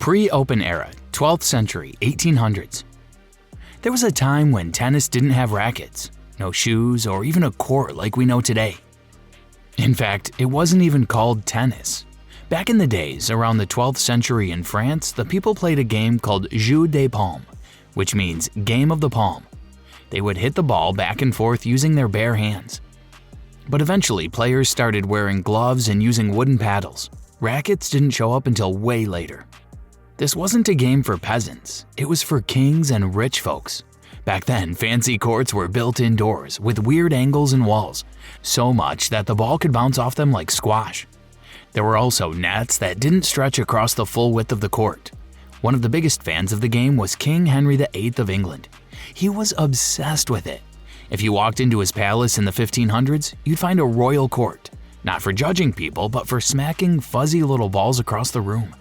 Pre-open era, 12th century, 1800s. There was a time when tennis didn't have rackets, no shoes, or even a court like we know today. In fact, it wasn't even called tennis. Back in the days, around the 12th century in France, the people played a game called jeu de paume, which means game of the palm. They would hit the ball back and forth using their bare hands. But eventually, players started wearing gloves and using wooden paddles. Rackets didn't show up until way later. This wasn't a game for peasants, it was for kings and rich folks. Back then, fancy courts were built indoors with weird angles and walls, so much that the ball could bounce off them like squash. There were also nets that didn't stretch across the full width of the court. One of the biggest fans of the game was King Henry VIII of England. He was obsessed with it. If you walked into his palace in the 1500s, you'd find a royal court, not for judging people, but for smacking fuzzy little balls across the room.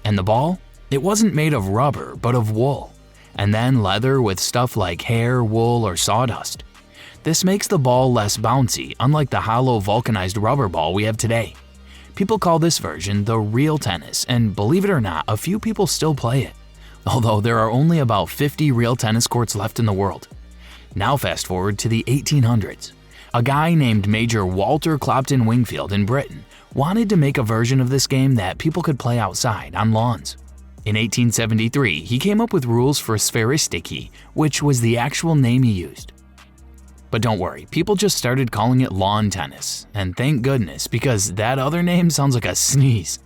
And the ball? It wasn't made of rubber, but of wool, and then leather with stuff like hair, wool, or sawdust. This makes the ball less bouncy, unlike the hollow vulcanized rubber ball we have today. People call this version the real tennis, and believe it or not, a few people still play it, although there are only about 50 real tennis courts left in the world. Now fast forward to the 1800s. A guy named Major Walter Clopton Wingfield in Britain wanted to make a version of this game that people could play outside on lawns. In 1873, he came up with rules for spheristiki, which was the actual name he used. But don't worry, people just started calling it lawn tennis, and thank goodness, because that other name sounds like a sneeze.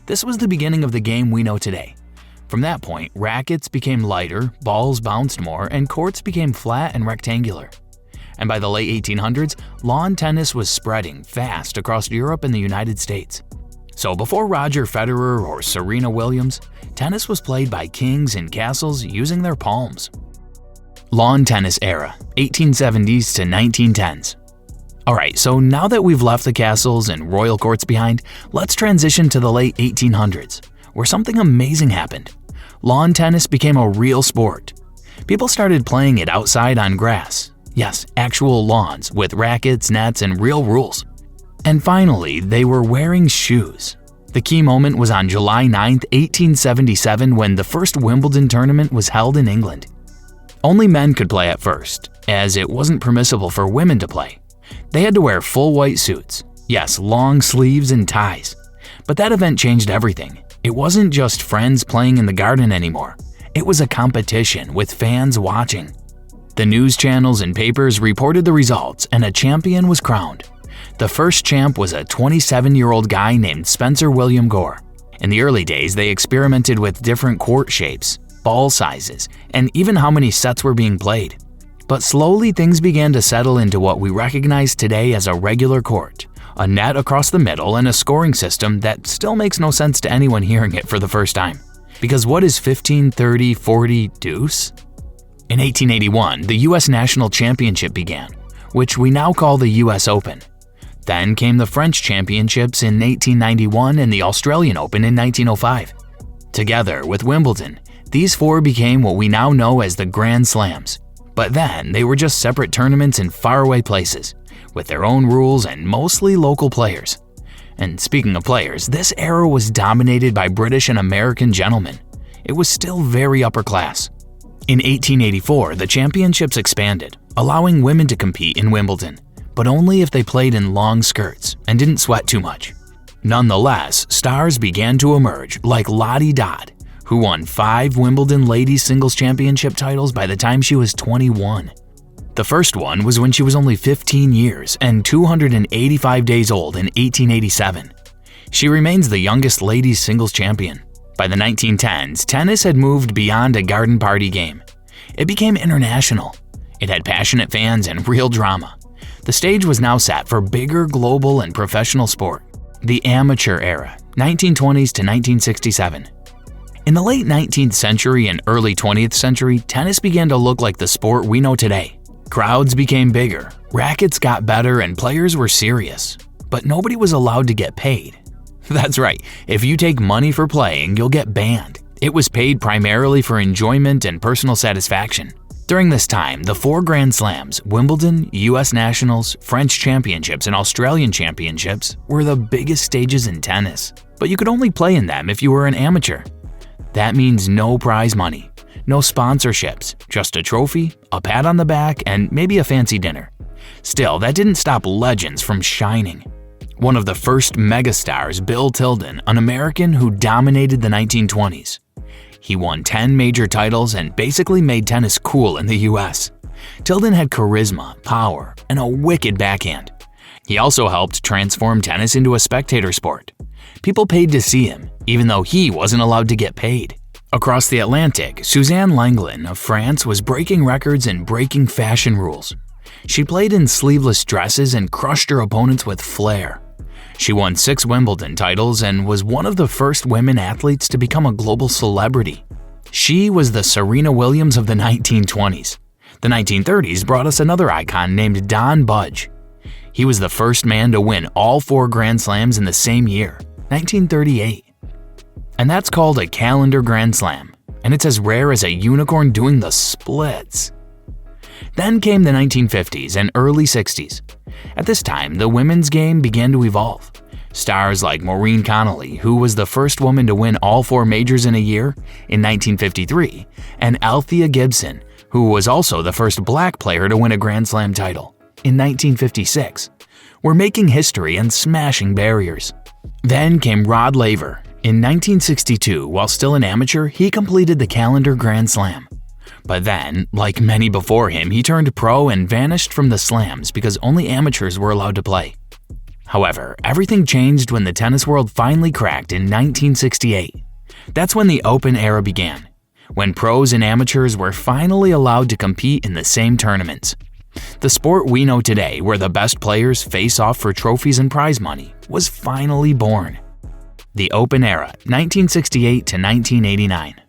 This was the beginning of the game we know today. From that point, rackets became lighter, balls bounced more, and courts became flat and rectangular. And by the late 1800s, lawn tennis was spreading fast across Europe and the United States. So before Roger Federer or Serena Williams, tennis was played by kings in castles using their palms. Lawn tennis era, 1870s to 1910s. Alright, so now that we've left the castles and royal courts behind, let's transition to the late 1800s, where something amazing happened. Lawn tennis became a real sport. People started playing it outside on grass. Yes, actual lawns with rackets, nets, and real rules. And finally, they were wearing shoes. The key moment was on July 9, 1877, when the first Wimbledon tournament was held in England. Only men could play at first, as it wasn't permissible for women to play. They had to wear full white suits, yes, long sleeves and ties. But that event changed everything. It wasn't just friends playing in the garden anymore. It was a competition with fans watching. The news channels and papers reported the results, and a champion was crowned. The first champ was a 27-year-old guy named Spencer William Gore. In the early days, they experimented with different court shapes, ball sizes, and even how many sets were being played. But slowly things began to settle into what we recognize today as a regular court, a net across the middle, and a scoring system that still makes no sense to anyone hearing it for the first time. Because what is 15, 30, 40 deuce? In 1881, the U.S. National Championship began, which we now call the U.S. Open. Then came the French Championships in 1891 and the Australian Open in 1905. Together with Wimbledon, these four became what we now know as the Grand Slams. But then they were just separate tournaments in faraway places, with their own rules and mostly local players. And speaking of players, this era was dominated by British and American gentlemen. It was still very upper class. In 1884, the championships expanded, allowing women to compete in Wimbledon, but only if they played in long skirts and didn't sweat too much. Nonetheless, stars began to emerge like Lottie Dod, who won 5 Wimbledon Ladies Singles Championship titles by the time she was 21. The first one was when she was only 15 years and 285 days old in 1887. She remains the youngest ladies singles champion. By the 1910s, tennis had moved beyond a garden party game. It became international. It had passionate fans and real drama. The stage was now set for bigger global and professional sport. The amateur era, 1920s to 1967. In the late 19th century and early 20th century, tennis began to look like the sport we know today. Crowds became bigger, rackets got better, and players were serious. But nobody was allowed to get paid. That's right, if you take money for playing, you'll get banned. It was paid primarily for enjoyment and personal satisfaction. During this time, the 4 Grand Slams, Wimbledon, US Nationals, French Championships, and Australian Championships were the biggest stages in tennis. But you could only play in them if you were an amateur. That means no prize money, no sponsorships, just a trophy, a pat on the back, and maybe a fancy dinner. Still, that didn't stop legends from shining. One of the first megastars, Bill Tilden, an American who dominated the 1920s. He won 10 major titles and basically made tennis cool in the US. Tilden had charisma, power, and a wicked backhand. He also helped transform tennis into a spectator sport. People paid to see him, even though he wasn't allowed to get paid. Across the Atlantic, Suzanne Lenglen of France was breaking records and breaking fashion rules. She played in sleeveless dresses and crushed her opponents with flair. She won 6 Wimbledon titles and was one of the first women athletes to become a global celebrity. She was the Serena Williams of the 1920s. The 1930s brought us another icon named Don Budge. He was the first man to win all 4 Grand Slams in the same year, 1938. And that's called a calendar Grand Slam, and it's as rare as a unicorn doing the splits. Then came the 1950s and early 60s. At this time, the women's game began to evolve. Stars like Maureen Connolly, who was the first woman to win all 4 majors in a year in 1953, and Althea Gibson, who was also the first black player to win a Grand Slam title in 1956, were making history and smashing barriers. Then came Rod Laver. In 1962, while still an amateur, he completed the calendar Grand Slam. But then, like many before him, he turned pro and vanished from the slams because only amateurs were allowed to play. However, everything changed when the tennis world finally cracked in 1968. That's when the Open era began, when pros and amateurs were finally allowed to compete in the same tournaments. The sport we know today, where the best players face off for trophies and prize money, was finally born. The Open era, 1968 to 1989.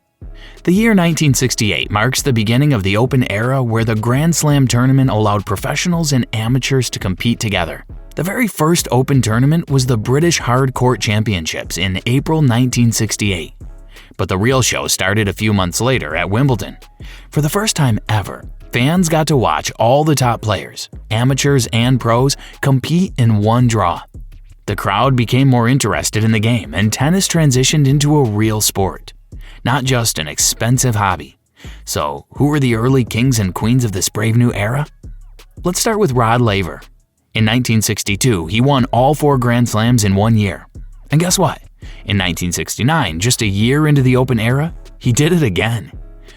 The year 1968 marks the beginning of the Open era, where the Grand Slam tournament allowed professionals and amateurs to compete together. The very first Open tournament was the British Hard Court Championships in April 1968. But the real show started a few months later at Wimbledon. For the first time ever, fans got to watch all the top players, amateurs and pros, compete in one draw. The crowd became more interested in the game, and tennis transitioned into a real sport, not just an expensive hobby. So, who were the early kings and queens of this brave new era? Let's start with Rod Laver. In 1962, he won all 4 Grand Slams in 1 year. And guess what? In 1969, just a year into the Open era, he did it again.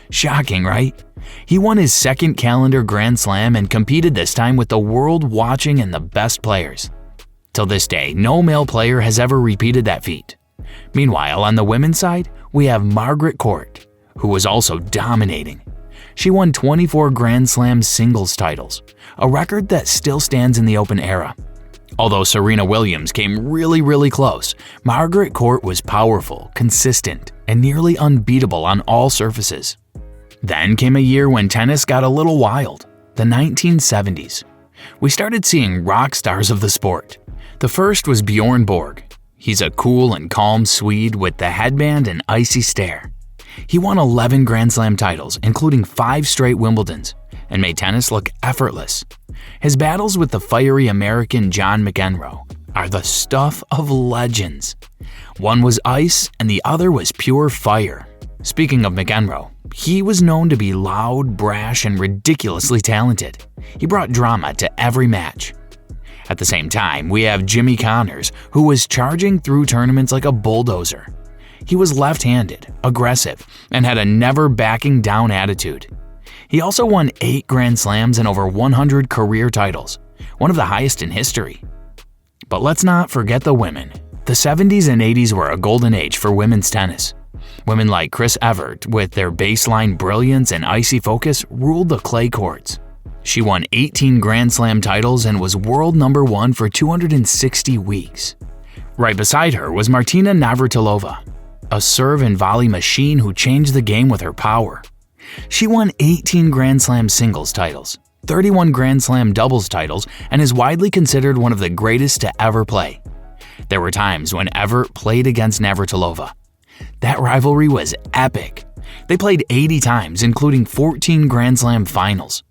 Shocking, right? He won his second calendar Grand Slam and competed this time with the world watching and the best players. Till this day, no male player has ever repeated that feat. Meanwhile, on the women's side, we have Margaret Court, who was also dominating. She won 24 Grand Slam singles titles, a record that still stands in the Open era. Although Serena Williams came really close, Margaret Court was powerful, consistent, and nearly unbeatable on all surfaces. Then came a year when tennis got a little wild, the 1970s. We started seeing rock stars of the sport. The first was Bjorn Borg. He's a cool and calm Swede with the headband and icy stare. He won 11 Grand Slam titles, including 5 straight Wimbledons, and made tennis look effortless. His battles with the fiery American John McEnroe are the stuff of legends. One was ice and the other was pure fire. Speaking of McEnroe, he was known to be loud, brash, and ridiculously talented. He brought drama to every match. At the same time, we have Jimmy Connors, who was charging through tournaments like a bulldozer. He was left-handed, aggressive, and had a never-backing-down attitude. He also won 8 Grand Slams and over 100 career titles, one of the highest in history. But let's not forget the women. The 70s and 80s were a golden age for women's tennis. Women like Chris Evert, with their baseline brilliance and icy focus, ruled the clay courts. She won 18 Grand Slam titles and was world number 1 for 260 weeks. Right beside her was Martina Navratilova, a serve and volley machine who changed the game with her power. She won 18 Grand Slam singles titles, 31 Grand Slam doubles titles, and is widely considered one of the greatest to ever play. There were times when Evert played against Navratilova. That rivalry was epic. They played 80 times, including 14 Grand Slam finals.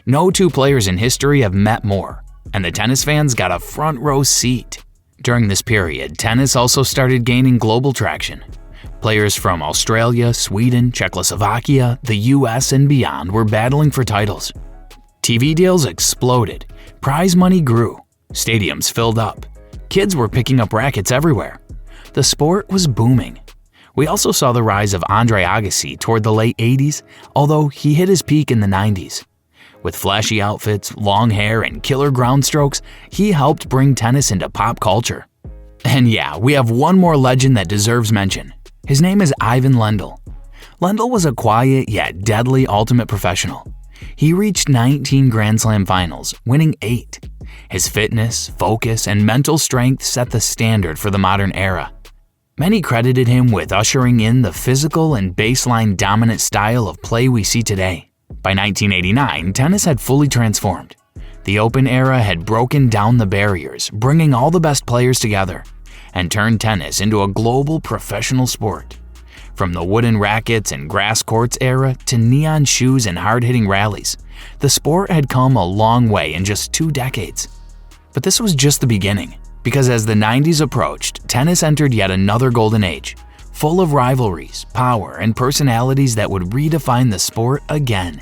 No 2 players in history have met more, and the tennis fans got a front row seat. During this period, tennis also started gaining global traction. Players from Australia, Sweden, Czechoslovakia, the US, and beyond were battling for titles. TV deals exploded, prize money grew, stadiums filled up, kids were picking up rackets everywhere. The sport was booming. We also saw the rise of Andre Agassi toward the late 80s, although he hit his peak in the 90s. With flashy outfits, long hair, and killer ground strokes, he helped bring tennis into pop culture. And yeah, we have one more legend that deserves mention. His name is Ivan Lendl. Lendl was a quiet yet deadly ultimate professional. He reached 19 Grand Slam finals, winning 8. His fitness, focus, and mental strength set the standard for the modern era. Many credited him with ushering in the physical and baseline dominant style of play we see today. By 1989, tennis had fully transformed. The Open era had broken down the barriers, bringing all the best players together, and turned tennis into a global professional sport. From the wooden rackets and grass courts era to neon shoes and hard-hitting rallies, the sport had come a long way in just 2 decades. But this was just the beginning, because as the 90s approached, tennis entered yet another golden age, full of rivalries, power, and personalities that would redefine the sport again.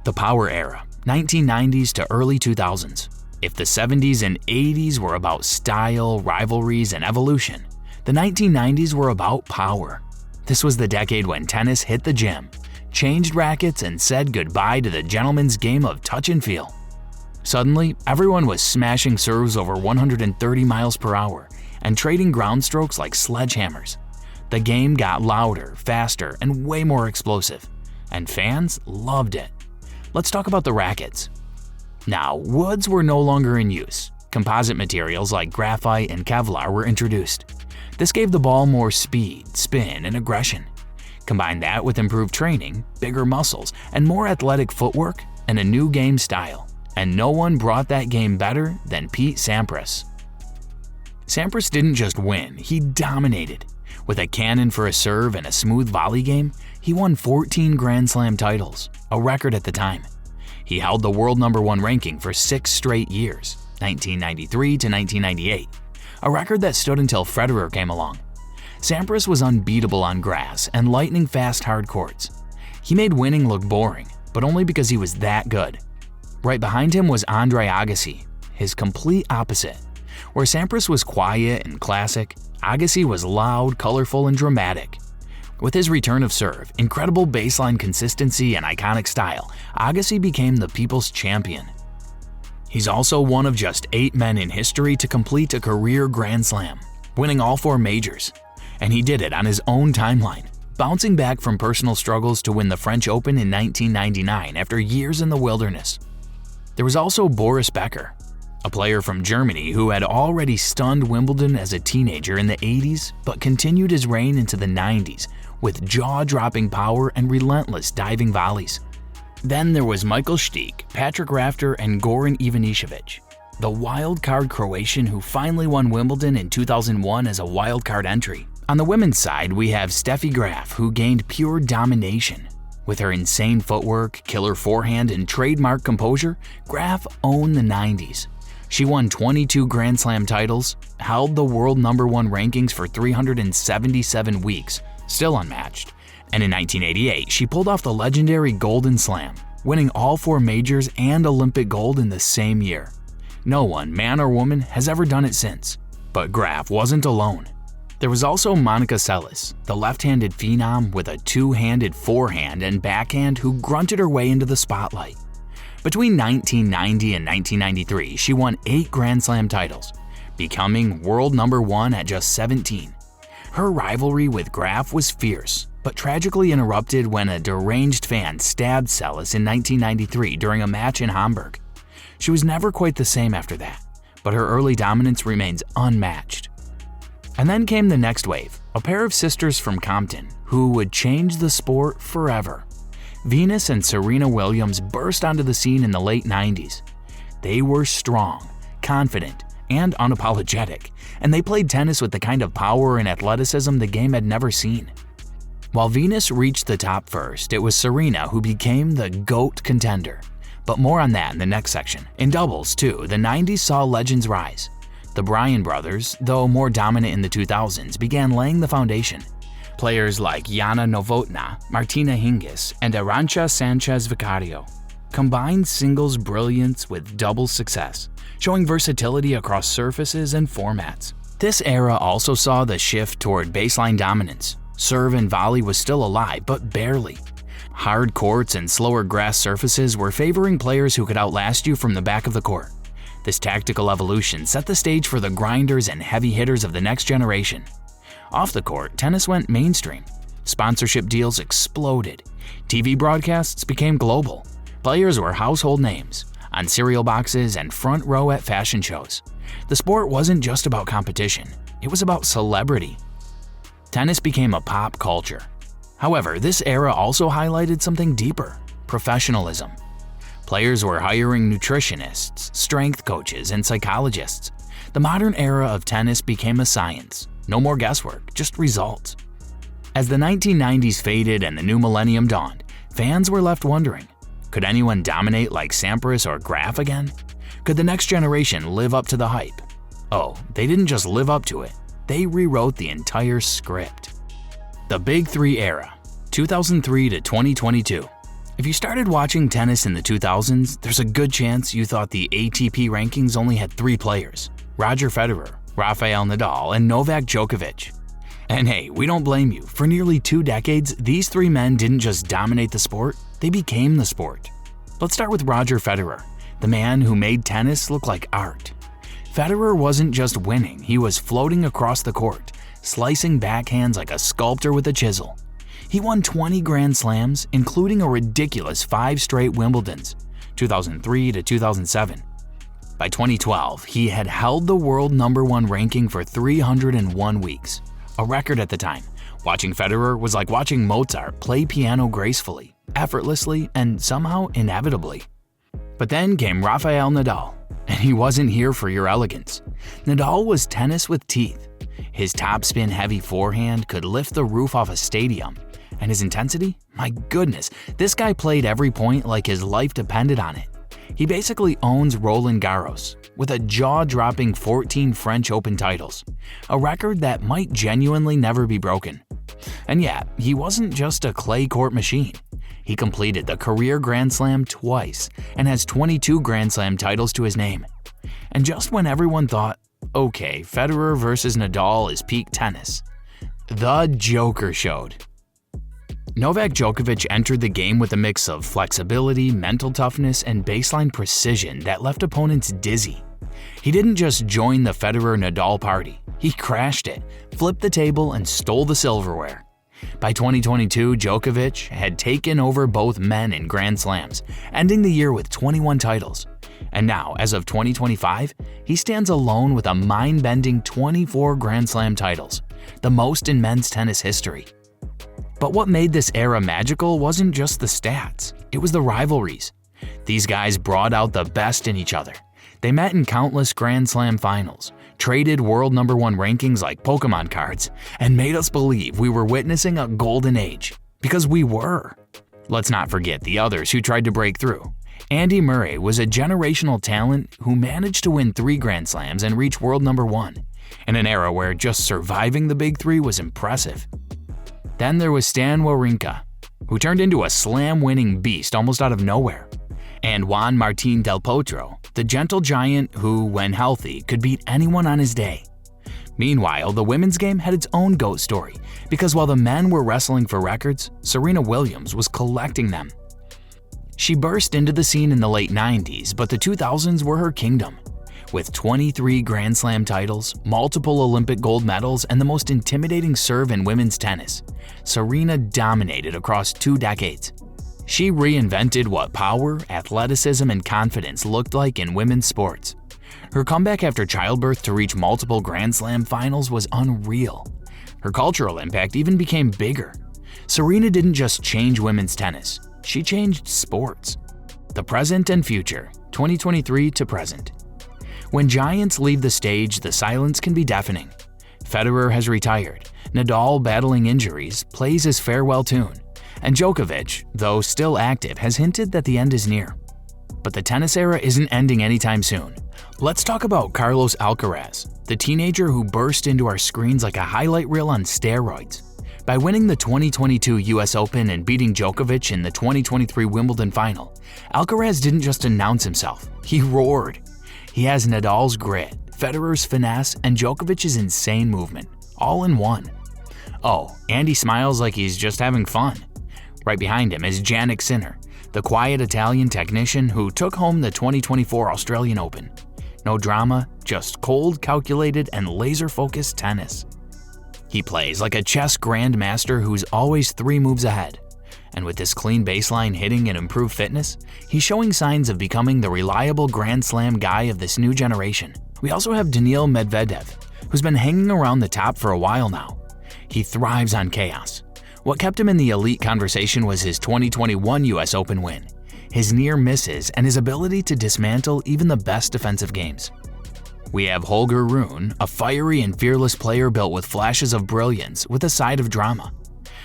The Power Era, 1990s to early 2000s. If the 70s and 80s were about style, rivalries, and evolution, the 1990s were about power. This was the decade when tennis hit the gym, changed rackets, and said goodbye to the gentleman's game of touch and feel. Suddenly, everyone was smashing serves over 130 miles per hour and trading ground strokes like sledgehammers. The game got louder, faster, and way more explosive, and fans loved it. Let's talk about the rackets. Now, woods were no longer in use. Composite materials like graphite and Kevlar were introduced. This gave the ball more speed, spin, and aggression. Combine that with improved training, bigger muscles, and more athletic footwork, and a new game style. And no one brought that game better than Pete Sampras. Sampras didn't just win, he dominated. With a cannon for a serve and a smooth volley game, he won 14 Grand Slam titles, a record at the time. He held the world #1 ranking for 6 straight years, 1993 to 1998, a record that stood until Federer came along. Sampras was unbeatable on grass and lightning-fast hard courts. He made winning look boring, but only because he was that good. Right behind him was Andre Agassi, his complete opposite. Where Sampras was quiet and classic, Agassi was loud, colorful, and dramatic. With his return of serve, incredible baseline consistency, and iconic style, Agassi became the people's champion. He's also one of just 8 men in history to complete a career Grand Slam, winning all 4 majors. And he did it on his own timeline, bouncing back from personal struggles to win the French Open in 1999 after years in the wilderness. There was also Boris Becker, a player from Germany who had already stunned Wimbledon as a teenager in the 80s but continued his reign into the 90s with jaw-dropping power and relentless diving volleys. Then there was Michael Stich, Patrick Rafter, and Goran Ivanišević, the wild-card Croatian who finally won Wimbledon in 2001 as a wild-card entry. On the women's side, we have Steffi Graf, who gained pure domination. With her insane footwork, killer forehand, and trademark composure, Graf owned the 90s. She won 22 Grand Slam titles, held the world #1 rankings for 377 weeks, still unmatched, and in 1988 she pulled off the legendary Golden Slam, winning all 4 majors and Olympic gold in the same year. No one, man or woman, has ever done it since. But Graf wasn't alone. There was also Monica Seles, the left-handed phenom with a 2-handed forehand and backhand who grunted her way into the spotlight. Between 1990 and 1993, she won 8 Grand Slam titles, becoming world #1 at just 17. Her rivalry with Graf was fierce, but tragically interrupted when a deranged fan stabbed Seles in 1993 during a match in Hamburg. She was never quite the same after that, but her early dominance remains unmatched. And then came the next wave, a pair of sisters from Compton who would change the sport forever. Venus and Serena Williams burst onto the scene in the late 90s. They were strong, confident, and unapologetic, and they played tennis with the kind of power and athleticism the game had never seen. While Venus reached the top first, it was Serena who became the GOAT contender. But more on that in the next section. In doubles, too, the 90s saw legends rise. The Bryan brothers, though more dominant in the 2000s, began laying the foundation. Players like Yana Novotná, Martina Hingis, and Arantxa Sanchez Vicario combined singles brilliance with doubles success, showing versatility across surfaces and formats. This era also saw the shift toward baseline dominance. Serve and volley was still alive, but barely. Hard courts and slower grass surfaces were favoring players who could outlast you from the back of the court. This tactical evolution set the stage for the grinders and heavy hitters of the next generation. Off the court, tennis went mainstream. Sponsorship deals exploded. TV broadcasts became global. Players were household names, on cereal boxes and front row at fashion shows. The sport wasn't just about competition, it was about celebrity. Tennis became a pop culture. However, this era also highlighted something deeper: professionalism. Players were hiring nutritionists, strength coaches, and psychologists. The modern era of tennis became a science. No more guesswork, just results. As the 1990s faded and the new millennium dawned, fans were left wondering, could anyone dominate like Sampras or Graf again? Could the next generation live up to the hype? Oh, they didn't just live up to it, they rewrote the entire script. The Big Three era, 2003 to 2022. If you started watching tennis in the 2000s, there's a good chance you thought the ATP rankings only had 3 players: Roger Federer, Rafael Nadal, and Novak Djokovic. And hey, we don't blame you. For nearly 2 decades, these 3 men didn't just dominate the sport, they became the sport. Let's start with Roger Federer, the man who made tennis look like art. Federer wasn't just winning, he was floating across the court, slicing backhands like a sculptor with a chisel. He won 20 Grand Slams, including a ridiculous 5 straight Wimbledons, 2003 to 2007. By 2012, he had held the world #1 ranking for 301 weeks, a record at the time. Watching Federer was like watching Mozart play piano gracefully, effortlessly, and somehow inevitably. But then came Rafael Nadal, and he wasn't here for your elegance. Nadal was tennis with teeth. His topspin heavy forehand could lift the roof off a stadium, and his intensity? My goodness, this guy played every point like his life depended on it. He basically owns Roland Garros, with a jaw-dropping 14 French Open titles, a record that might genuinely never be broken. And yeah, he wasn't just a clay court machine. He completed the career Grand Slam twice and has 22 Grand Slam titles to his name. And just when everyone thought, okay, Federer versus Nadal is peak tennis, the Joker showed. Novak Djokovic entered the game with a mix of flexibility, mental toughness, and baseline precision that left opponents dizzy. He didn't just join the Federer-Nadal party, he crashed it, flipped the table, and stole the silverware. By 2022, Djokovic had taken over both men in Grand Slams, ending the year with 21 titles. And now, as of 2025, he stands alone with a mind-bending 24 Grand Slam titles, the most in men's tennis history. But what made this era magical wasn't just the stats, it was the rivalries. These guys brought out the best in each other. They met in countless Grand Slam finals, traded world #1 rankings like Pokemon cards, and made us believe we were witnessing a golden age. Because we were. Let's not forget the others who tried to break through. Andy Murray was a generational talent who managed to win 3 Grand Slams and reach world #1, in an era where just surviving the Big Three was impressive. Then there was Stan Wawrinka, who turned into a slam-winning beast almost out of nowhere. And Juan Martín del Potro, the gentle giant who, when healthy, could beat anyone on his day. Meanwhile, the women's game had its own GOAT story, because while the men were wrestling for records, Serena Williams was collecting them. She burst into the scene in the late 90s, but the 2000s were her kingdom. With 23 Grand Slam titles, multiple Olympic gold medals, and the most intimidating serve in women's tennis, Serena dominated across 2 decades. She reinvented what power, athleticism, and confidence looked like in women's sports. Her comeback after childbirth to reach multiple Grand Slam finals was unreal. Her cultural impact even became bigger. Serena didn't just change women's tennis, she changed sports. The present and future, 2023 to present. When giants leave the stage, the silence can be deafening. Federer has retired, Nadal, battling injuries, plays his farewell tune, and Djokovic, though still active, has hinted that the end is near. But the tennis era isn't ending anytime soon. Let's talk about Carlos Alcaraz, the teenager who burst into our screens like a highlight reel on steroids. By winning the 2022 US Open and beating Djokovic in the 2023 Wimbledon final, Alcaraz didn't just announce himself, he roared. He has Nadal's grit, Federer's finesse, and Djokovic's insane movement, all in one. Oh, and he smiles like he's just having fun. Right behind him is Jannik Sinner, the quiet Italian technician who took home the 2024 Australian Open. No drama, just cold, calculated, and laser-focused tennis. He plays like a chess grandmaster who's always 3 moves ahead. And with this clean baseline hitting and improved fitness, he's showing signs of becoming the reliable Grand Slam guy of this new generation. We also have Daniil Medvedev, who's been hanging around the top for a while now. He thrives on chaos. What kept him in the elite conversation was his 2021 US Open win, his near misses, and his ability to dismantle even the best defensive games. We have Holger Rune, a fiery and fearless player built with flashes of brilliance with a side of drama.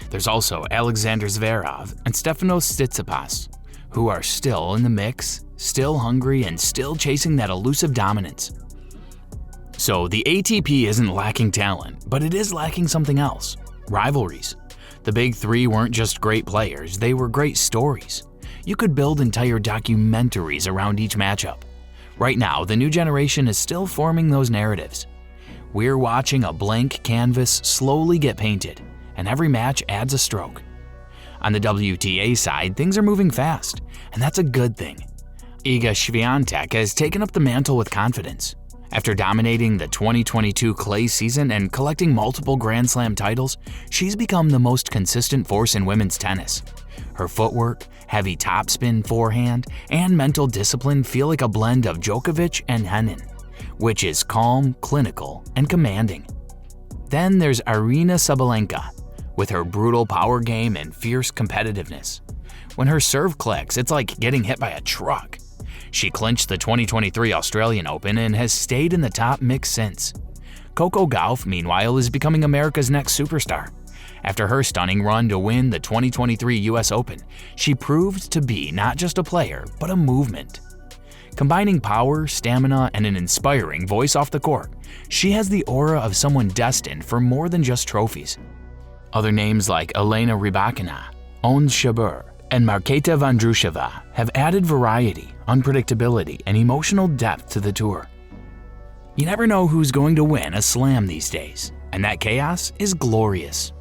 There's also Alexander Zverev and Stefanos Tsitsipas, who are still in the mix, still hungry, and still chasing that elusive dominance. So the ATP isn't lacking talent, but it is lacking something else: rivalries. The big 3 weren't just great players, they were great stories. You could build entire documentaries around each matchup. Right now, the new generation is still forming those narratives. We're watching a blank canvas slowly get painted, and every match adds a stroke. On the WTA side, things are moving fast, and that's a good thing. Iga Swiatek has taken up the mantle with confidence. After dominating the 2022 clay season and collecting multiple Grand Slam titles, she's become the most consistent force in women's tennis. Her footwork, heavy topspin forehand, and mental discipline feel like a blend of Djokovic and Henin, which is calm, clinical, and commanding. Then there's Aryna Sabalenka, with her brutal power game and fierce competitiveness. When her serve clicks, it's like getting hit by a truck. She clinched the 2023 Australian Open and has stayed in the top mix since. Coco Gauff, meanwhile, is becoming America's next superstar. After her stunning run to win the 2023 US Open, she proved to be not just a player, but a movement. Combining power, stamina, and an inspiring voice off the court, she has the aura of someone destined for more than just trophies. Other names like Elena Rybakina, Ons Jabeur, and Marketa Vondrousova have added variety, unpredictability, and emotional depth to the tour. You never know who's going to win a slam these days, and that chaos is glorious.